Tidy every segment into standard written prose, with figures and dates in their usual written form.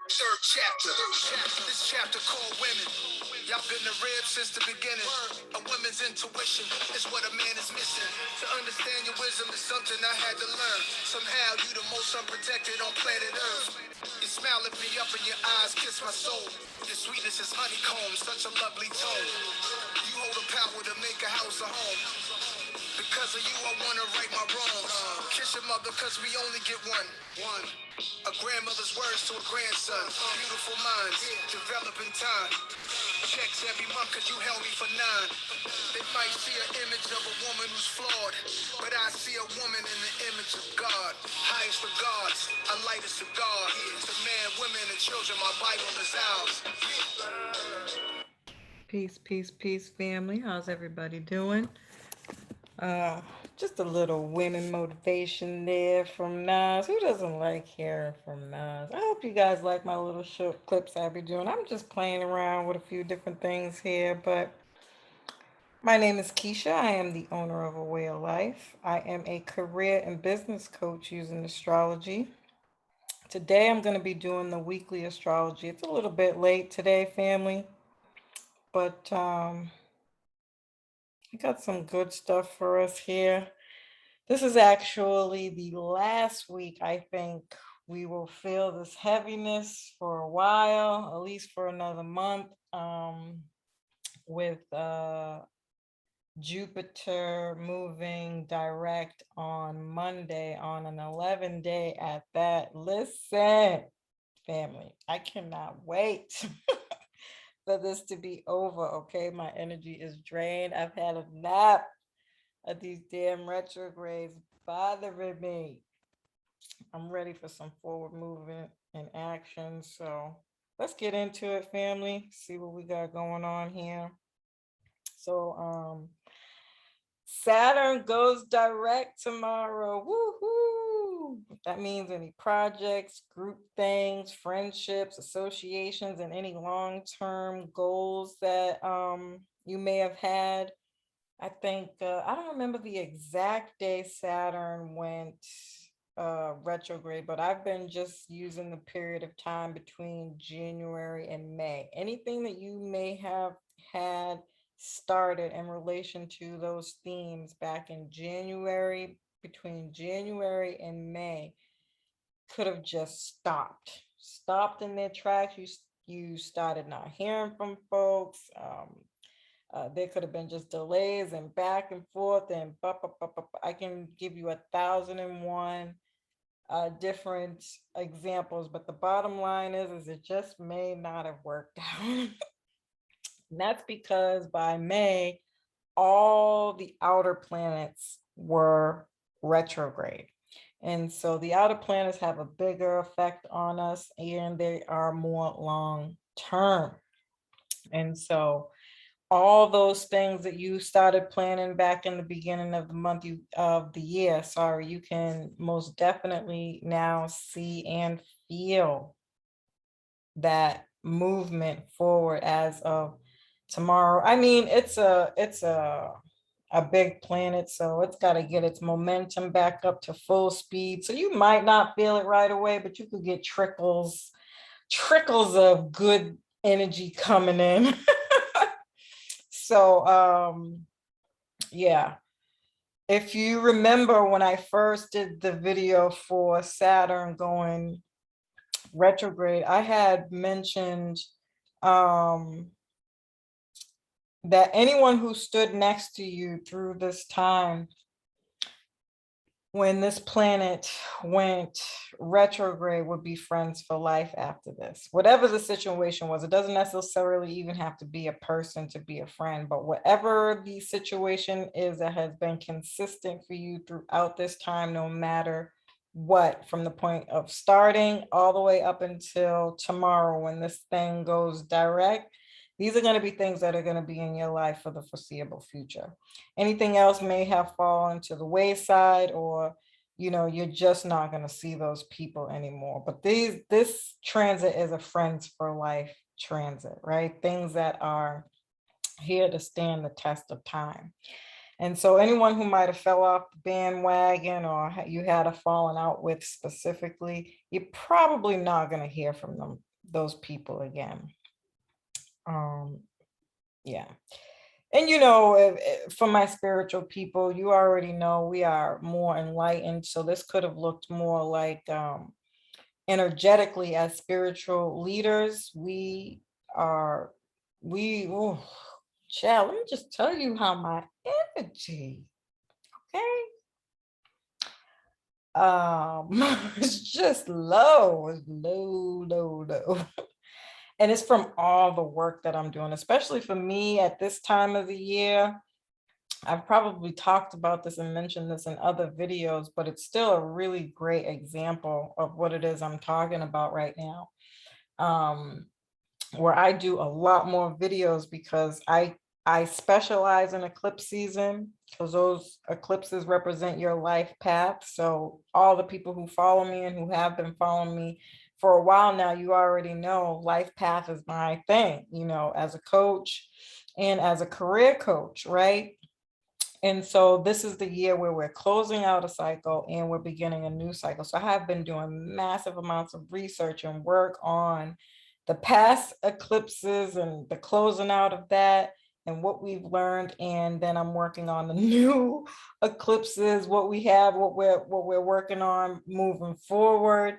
Third chapter. This chapter called Women. Y'all been the rib since the beginning. A woman's intuition is what a man is missing. To understand your wisdom is something I had to learn. Somehow you the most unprotected on planet Earth. You smile at me up in your eyes, kiss my soul. Your sweetness is honeycomb, such a lovely tone. You hold the power to make a house a home. Because of you, I wanna right my wrongs. Kiss your mother, cause we only get one. A grandmother's words to a grandson. Beautiful minds, develop in time. Checks every month, cause you held me for 9. They might see an image of a woman who's flawed, but I see a woman in the image of God. Highest regards, I light a cigar. To man, women, and children, my Bible is ours. Peace, peace, peace, family. How's everybody doing? Uh, just a little women motivation there from Nas. Who doesn't like hearing from Nas? I hope you guys like my little short clips I be doing. I'm just playing around with a few different things here, but my name is Keisha. I am the owner of A Way of Life. I am a career and business coach using astrology. Today I'm going to be doing the weekly astrology. It's a little bit late today, family, but I got some good stuff for us here. This is actually the last week I think we will feel this heaviness for a while, at least for another month, with Jupiter moving direct on Monday on an 11-day at that. Listen, family, I cannot wait for this to be over, okay? My energy is drained. I've had a nap of these damn retrogrades bothering me. I'm ready for some forward movement and action. So let's get into it, family. See what we got going on here. So Saturn goes direct tomorrow. Woohoo! That means any projects, group things, friendships, associations, and any long-term goals that you may have had. I think I don't remember the exact day Saturn went retrograde, but I've been just using the period of time between January and May. Anything that you may have had started in relation to those themes back in January, between January and May, could have just stopped in their tracks. You started not hearing from folks. There could have been just delays and back and forth and I can give you 1,001 different examples, but the bottom line is it just may not have worked out. And that's because by May, all the outer planets were retrograde. And so the outer planets have a bigger effect on us and they are more long term. And so all those things that you started planning back in the beginning of the month of the year, you can most definitely now see and feel that movement forward as of tomorrow. I mean, it's a big planet, so it's got to get its momentum back up to full speed. So you might not feel it right away, but you could get trickles of good energy coming in. So yeah, if you remember when I first did the video for Saturn going retrograde, I had mentioned that anyone who stood next to you through this time when this planet went retrograde would be friends for life after this. Whatever the situation was, it doesn't necessarily even have to be a person to be a friend, but whatever the situation is that has been consistent for you throughout this time, no matter what, from the point of starting all the way up until tomorrow when this thing goes direct, these are going to be things that are going to be in your life for the foreseeable future. Anything else may have fallen to the wayside, or, you're just not going to see those people anymore. But this transit is a friends for life transit, right? Things that are here to stand the test of time. And so anyone who might have fell off the bandwagon or you had a falling out with specifically, you're probably not going to hear from those people again. Yeah. And for my spiritual people, you already know we are more enlightened. So this could have looked more like energetically as spiritual leaders. Oh, child, let me just tell you how my energy, okay? It's just low. It's low. And it's from all the work that I'm doing, especially for me at this time of the year. I've probably talked about this and mentioned this in other videos, but it's still a really great example of what it is I'm talking about right now. Where I do a lot more videos because I specialize in eclipse season, because those eclipses represent your life path. So all the people who follow me and who have been following me for a while now, you already know life path is my thing, as a coach and as a career coach, right? And so this is the year where we're closing out a cycle and we're beginning a new cycle. So I have been doing massive amounts of research and work on the past eclipses and the closing out of that and what we've learned. And then I'm working on the new eclipses, what we have, what we're working on moving forward.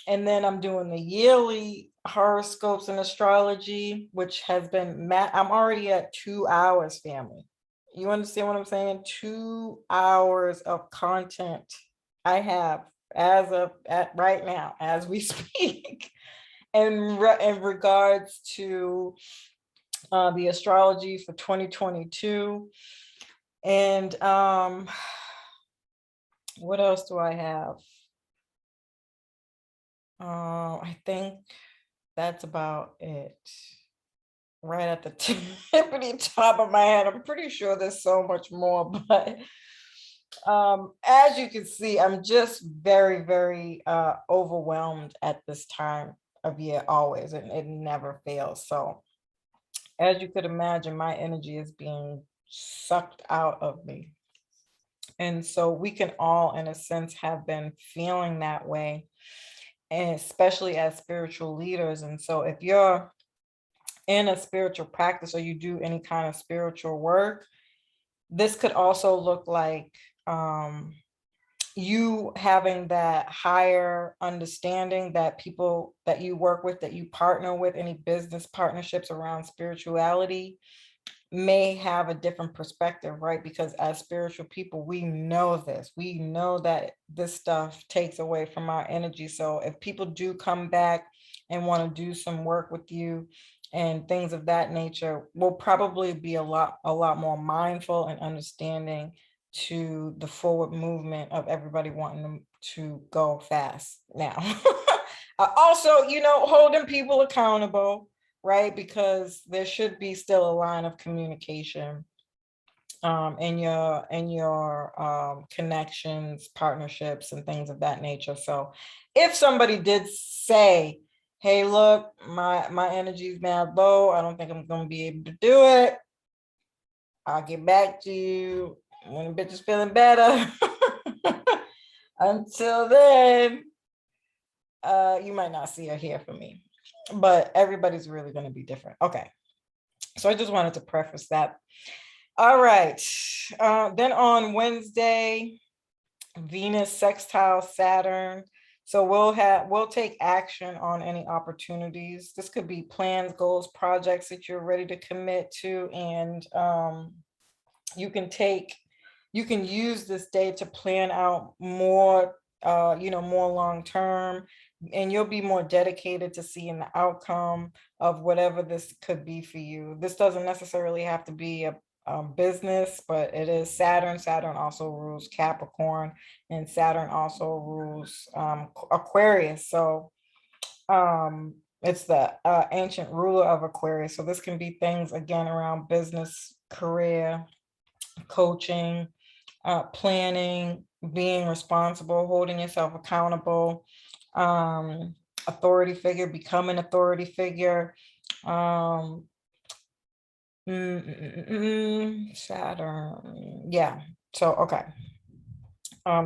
And then I'm doing the yearly horoscopes and astrology, which has been, I'm already at 2 hours, family. You understand what I'm saying? 2 hours of content I have at right now, as we speak, in regards to the astrology for 2022. And what else do I have? I think that's about it. Right at the tippity top of my head. I'm pretty sure there's so much more, but as you can see, I'm just very, very overwhelmed at this time of year always, and it never fails. So as you could imagine, my energy is being sucked out of me. And so we can all, in a sense, have been feeling that way, and especially as spiritual leaders. And so if you're in a spiritual practice or you do any kind of spiritual work, this could also look like you having that higher understanding that people that you work with, that you partner with, any business partnerships around spirituality may have a different perspective, right? Because as spiritual people, we know this. We know that this stuff takes away from our energy. So if people do come back and want to do some work with you and things of that nature, we'll probably be a lot more mindful and understanding to the forward movement of everybody wanting them to go fast now. Also, holding people accountable, right? Because there should be still a line of communication in your connections, partnerships, and things of that nature. So if somebody did say, hey, look, my energy is mad low, I don't think I'm going to be able to do it, I'll get back to you when the bitch is feeling better. Until then, you might not see or hear from me, but everybody's really going to be different. Okay. So I just wanted to preface that. All right. Then on Wednesday, Venus sextile Saturn. So we'll take action on any opportunities. This could be plans, goals, projects that you're ready to commit to. And you can use this day to plan out more, more long term, and you'll be more dedicated to seeing the outcome of whatever this could be for you. This doesn't necessarily have to be a business, but it is Saturn. Saturn also rules Capricorn, and Saturn also rules Aquarius. So it's the ancient ruler of Aquarius. So this can be things again around business, career, coaching, planning, being responsible, holding yourself accountable, authority figure, becoming authority figure, Saturn. Yeah. So, okay.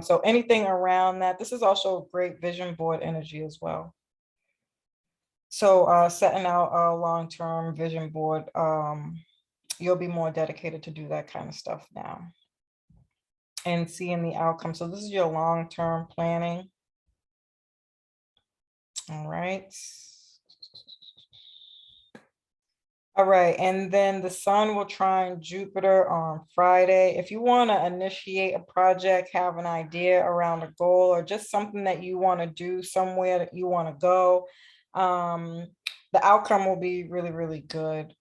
So anything around that, this is also great vision board energy as well. So setting out a long-term vision board, you'll be more dedicated to do that kind of stuff now and seeing the outcome. So this is your long-term planning. All right. All right, and then the sun will trine Jupiter on Friday. If you want to initiate a project, have an idea around a goal, or just something that you want to do somewhere that you want to go, the outcome will be really, really good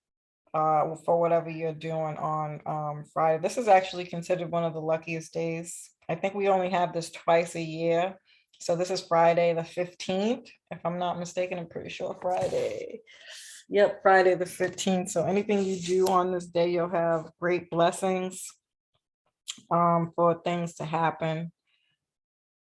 for whatever you're doing on Friday. This is actually considered one of the luckiest days. I think we only have this twice a year. So this is Friday the 15th, if I'm not mistaken. I'm pretty sure Friday. Yep, Friday the 15th. So anything you do on this day, you'll have great blessings for things to happen.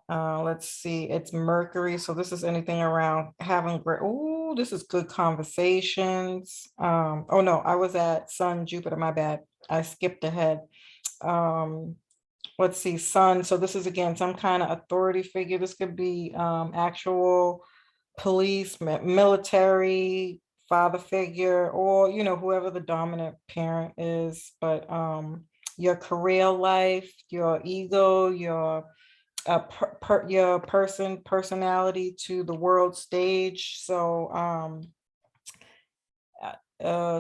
Let's see, it's Mercury. So this is anything around having great, oh, this is good conversations. Oh no, I was at Sun, Jupiter, my bad. I skipped ahead. Let's see, Sun. So this is again, some kind of authority figure. This could be actual police, military, father figure, or whoever the dominant parent is. But your career life, your ego, your your personality to the world stage. So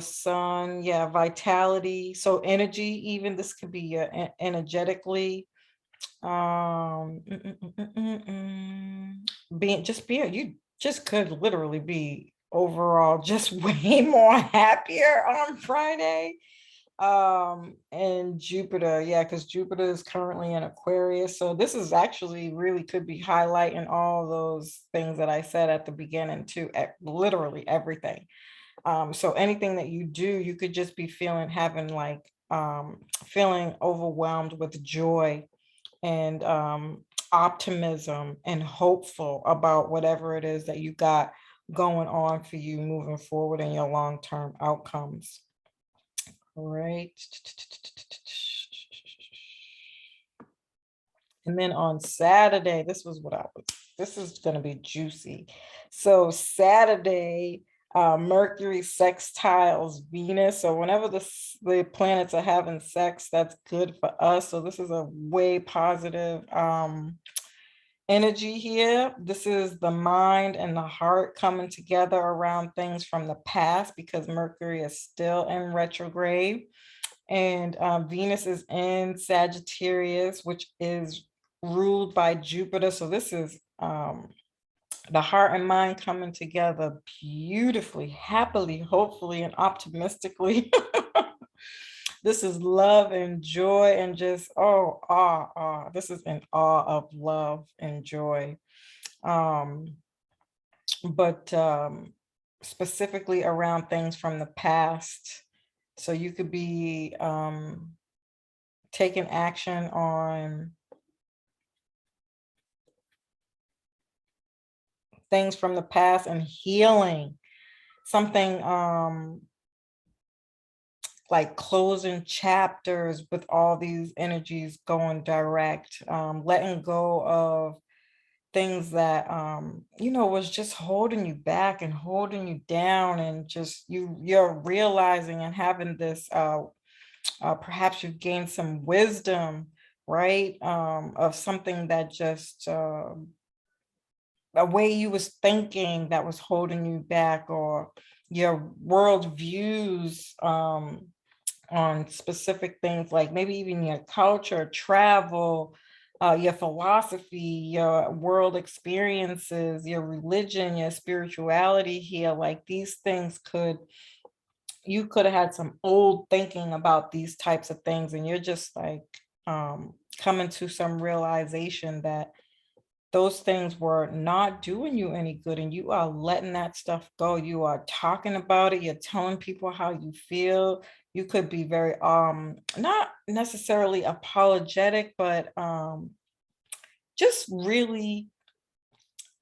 sun, yeah, vitality, so energy, even this could be energetically, being you just could literally be overall just way more happier on Friday. And Jupiter, yeah, because Jupiter is currently in Aquarius, so this is actually really could be highlighting all those things that I said at the beginning too, literally everything. So anything that you do, you could just be having like feeling overwhelmed with joy and optimism and hopeful about whatever it is that you got going on for you moving forward in your long-term outcomes. All right. And then on Saturday, this is going to be juicy. So Saturday, Mercury sextiles Venus. So whenever the planets are having sex, that's good for us. So this is a way positive energy here. This is the mind and the heart coming together around things from the past, because Mercury is still in retrograde. And Venus is in Sagittarius, which is ruled by Jupiter. So this is the heart and mind coming together beautifully, happily, hopefully, and optimistically. This is love and joy and just, oh, awe. This is an awe of love and joy. But specifically around things from the past. So you could be taking action on things from the past and healing something, like closing chapters with all these energies going direct, letting go of things that was just holding you back and holding you down, and just you're realizing and having this perhaps you've gained some wisdom, right, of something that just a way you was thinking that was holding you back, or your world views on specific things, like maybe even your culture, travel, your philosophy, your world experiences, your religion, your spirituality here. Like these things you could have had some old thinking about these types of things, and you're just like coming to some realization that those things were not doing you any good, and you are letting that stuff go. You are talking about it, you're telling people how you feel. You could be very not necessarily apologetic, but just really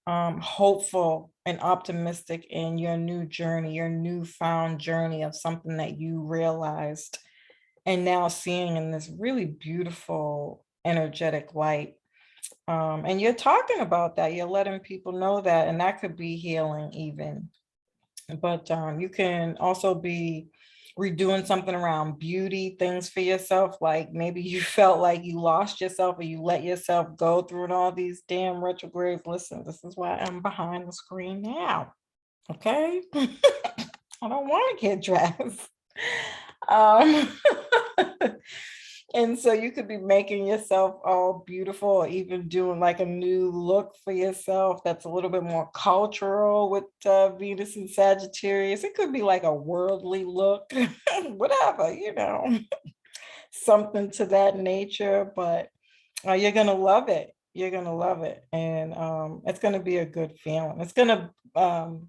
hopeful and optimistic in your new journey, your newfound journey of something that you realized and now seeing in this really beautiful energetic light. And you're talking about that, you're letting people know that, and that could be healing even. But you can also be redoing something around beauty, things for yourself. Like maybe you felt like you lost yourself or you let yourself go through all these damn retrogrades. Listen, this is why I'm behind the screen now. Okay. I don't want to get dressed. Um, and so you could be making yourself all beautiful, or even doing like a new look for yourself that's a little bit more cultural with Venus and Sagittarius. It could be like a worldly look, whatever, something to that nature. But you're going to love it. You're going to love it. And it's going to be a good feeling. It's going to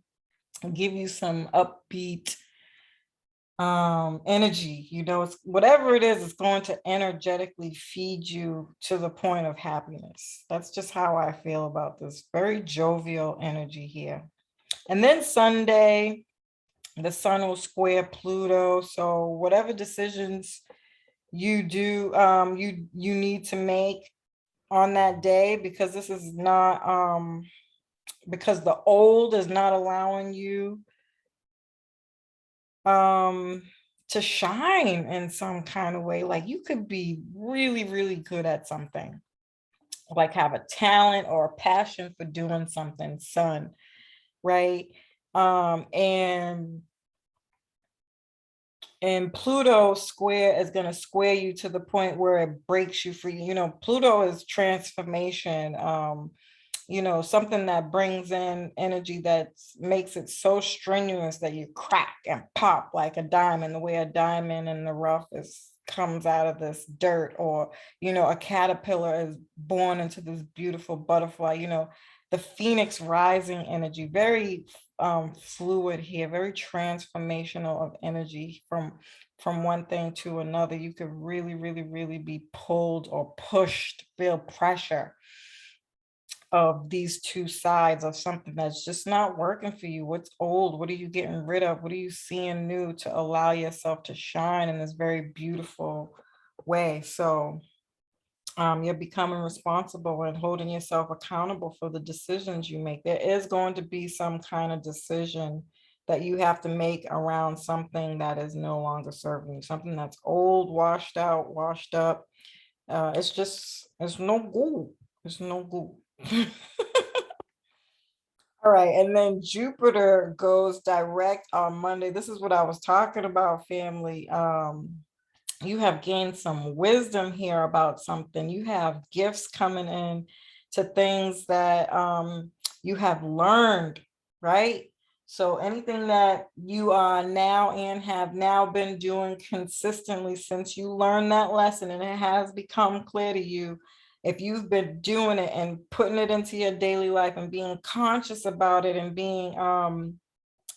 give you some upbeat energy. It's whatever it is, it's going to energetically feed you to the point of happiness. That's just how I feel about this very jovial energy here. And then Sunday, the sun will square Pluto. So whatever decisions you do, you need to make on that day, because this is not because the old is not allowing you to shine in some kind of way. Like you could be really, really good at something, like have a talent or a passion for doing something, sun, right? And Pluto square is going to square you to the point where it breaks you free. Pluto is transformation, something that brings in energy that makes it so strenuous that you crack and pop like a diamond, the way a diamond in the rough comes out of this dirt, or, a caterpillar is born into this beautiful butterfly, the phoenix rising energy, very fluid here, very transformational of energy from one thing to another. You could really, really, really be pulled or pushed, feel pressure of these two sides of something that's just not working for you. What's old? What are you getting rid of? What are you seeing new to allow yourself to shine in this very beautiful way? So you're becoming responsible and holding yourself accountable for the decisions you make. There is going to be some kind of decision that you have to make around something that is no longer serving you, something that's old, washed out, washed up. It's no good. It's no good. All right, and then Jupiter goes direct on Monday. This is what I was talking about, family. You have gained some wisdom here about something. You have gifts coming in to things that you have learned, right? So anything that you are now and have now been doing consistently since you learned that lesson and it has become clear to you, if you've been doing it and putting it into your daily life and being conscious about it and being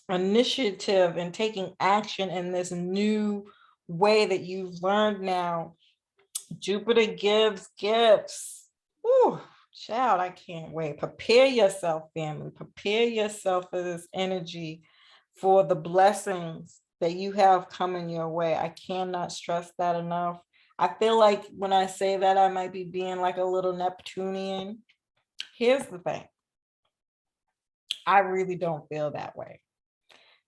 initiative and taking action in this new way that you've learned now, Jupiter gives gifts. Ooh, child, I can't wait. Prepare yourself, family. Prepare yourself for this energy, for the blessings that you have coming your way. I cannot stress that enough. I feel like when I say that, I might be being like a little Neptunian. Here's the thing. I really don't feel that way.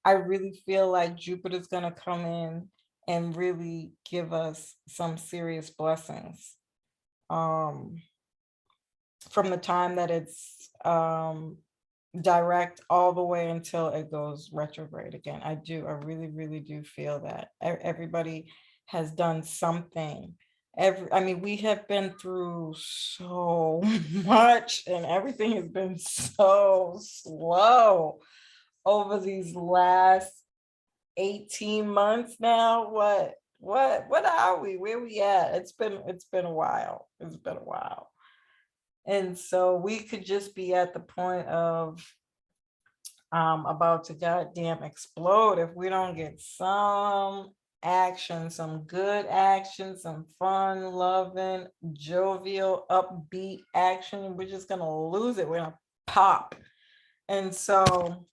I really feel like Jupiter's going to come in and really give us some serious blessings from the time that it's direct all the way until it goes retrograde again. I really, really do feel that everybody has done something. We have been through so much and everything has been so slow over these last 18 months now. What are we? Where we at? It's been a while. It's been a while. And so we could just be at the point of about to goddamn explode if we don't get some action, some good action, some fun, loving, jovial, upbeat action. We're just gonna lose it. We're gonna pop. And so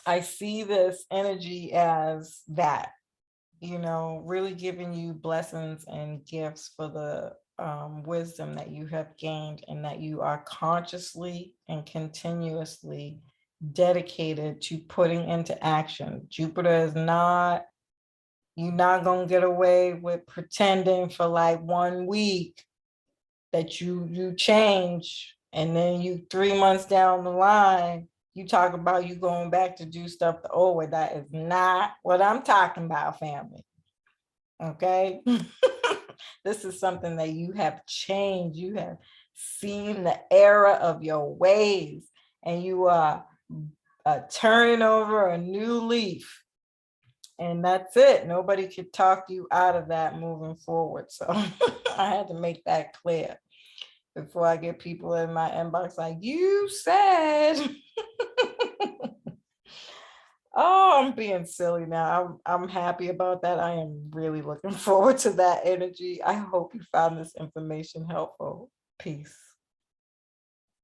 I see this energy as that, really giving you blessings and gifts for the wisdom that you have gained and that you are consciously and continuously dedicated to putting into action. Jupiter is not, you're not going to get away with pretending for like 1 week that you change, and then you 3 months down the line you talk about you going back to do stuff the old way. That is not what I'm talking about, family. Okay. This is something that you have changed. You have seen the era of your ways, and you are turning over a new leaf. And that's it. Nobody could talk you out of that moving forward. So I had to make that clear before I get people in my inbox like, you said. Oh, I'm being silly now. I'm happy about that. I am really looking forward to that energy. I hope you found this information helpful. Peace.